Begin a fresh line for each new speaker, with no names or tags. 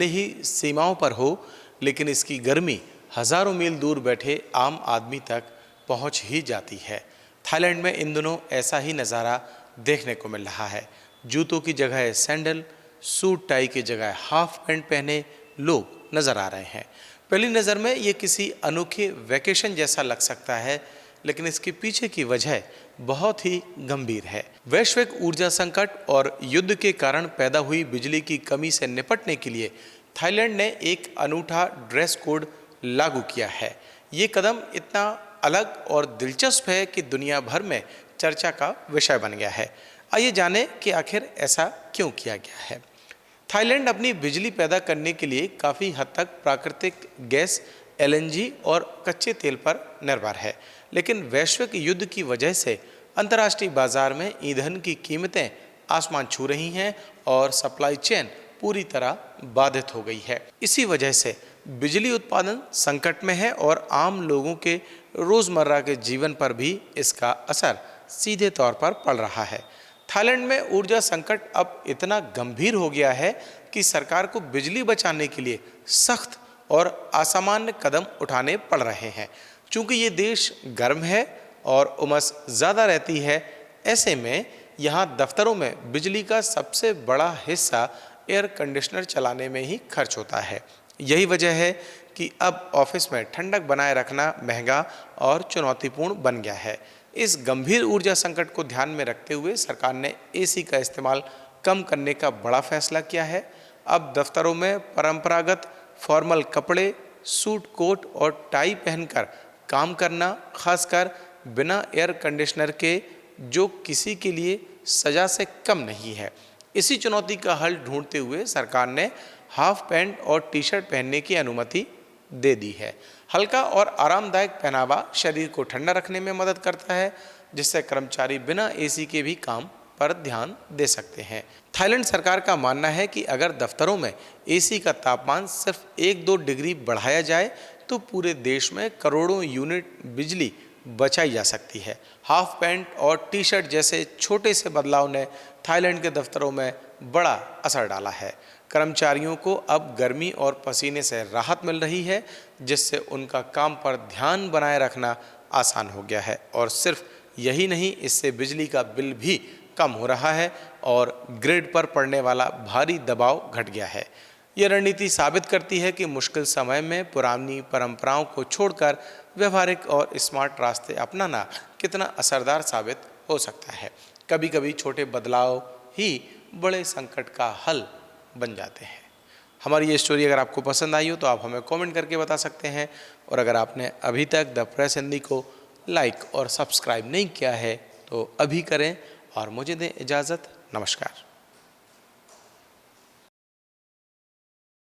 भले ही सीमाओं पर हो, लेकिन इसकी गर्मी हजारों मील दूर बैठे आम आदमी तक पहुंच ही जाती है। थाईलैंड में इन दिनों ऐसा ही नज़ारा देखने को मिल रहा है। जूतों की जगह सैंडल, सूट टाई की जगह हाफ पैंट पहने लोग नजर आ रहे हैं। पहली नज़र में ये किसी अनोखे वैकेशन जैसा लग सकता है, लेकिन इसके पीछे की वजह बहुत ही गंभीर है। वैश्विक ऊर्जा संकट और युद्ध के कारण पैदा हुई बिजली की कमी से निपटने के लिए थाईलैंड ने एक अनूठा ड्रेस कोड लागू किया है। ये कदम इतना अलग और दिलचस्प है कि दुनिया भर में चर्चा का विषय बन गया है। आइए जानें कि आखिर ऐसा क्यों किया गया है। थाईलैंड अपनी बिजली पैदा करने के लिए काफ़ी हद तक प्राकृतिक गैस, एलएनजी और कच्चे तेल पर निर्भर है, लेकिन वैश्विक युद्ध की वजह से अंतर्राष्ट्रीय बाजार में ईंधन की कीमतें आसमान छू रही हैं और सप्लाई चेन पूरी तरह बाधित हो गई है। इसी वजह से बिजली उत्पादन संकट में है और आम लोगों के रोज़मर्रा के जीवन पर भी इसका असर सीधे तौर पर पड़ रहा है। थाईलैंड में ऊर्जा संकट अब इतना गंभीर हो गया है कि सरकार को बिजली बचाने के लिए सख्त और असामान्य कदम उठाने पड़ रहे हैं। चूंकि ये देश गर्म है और उमस ज़्यादा रहती है, ऐसे में यहाँ दफ्तरों में बिजली का सबसे बड़ा हिस्सा एयर कंडीशनर चलाने में ही खर्च होता है। यही वजह है कि अब ऑफिस में ठंडक बनाए रखना महंगा और चुनौतीपूर्ण बन गया है। इस गंभीर ऊर्जा संकट को ध्यान में रखते हुए सरकार ने एसी का इस्तेमाल कम करने का बड़ा फैसला किया है। अब दफ्तरों में परंपरागत फॉर्मल कपड़े, सूट, कोट और टाई पहनकर काम करना, खासकर बिना एयर कंडीशनर के, जो किसी के लिए सजा से कम नहीं है। इसी चुनौती का हल ढूंढते हुए सरकार ने हाफ पैंट और टी शर्ट पहनने की अनुमति दे दी है। हल्का और आरामदायक पहनावा शरीर को ठंडा रखने में मदद करता है, जिससे कर्मचारी बिना एसी के भी काम पर ध्यान दे सकते हैं। थाईलैंड सरकार का मानना है कि अगर दफ्तरों में एसी का तापमान सिर्फ 1-2 डिग्री बढ़ाया जाए तो पूरे देश में करोड़ों यूनिट बिजली बचाई जा सकती है। हाफ पैंट और टी शर्ट जैसे छोटे से बदलाव ने थाईलैंड के दफ्तरों में बड़ा असर डाला है। कर्मचारियों को अब गर्मी और पसीने से राहत मिल रही है, जिससे उनका काम पर ध्यान बनाए रखना आसान हो गया है। और सिर्फ यही नहीं, इससे बिजली का बिल भी कम हो रहा है और ग्रिड पर पड़ने वाला भारी दबाव घट गया है। यह रणनीति साबित करती है कि मुश्किल समय में पुरानी परंपराओं को छोड़कर व्यवहारिक और स्मार्ट रास्ते अपनाना कितना असरदार साबित हो सकता है। कभी कभी छोटे बदलाव ही बड़े संकट का हल बन जाते हैं। हमारी ये स्टोरी अगर आपको पसंद आई हो तो आप हमें कमेंट करके बता सकते हैं, और अगर आपने अभी तक द प्रेस हिंदी को लाइक और सब्सक्राइब नहीं किया है तो अभी करें और मुझे दें इजाज़त। नमस्कार।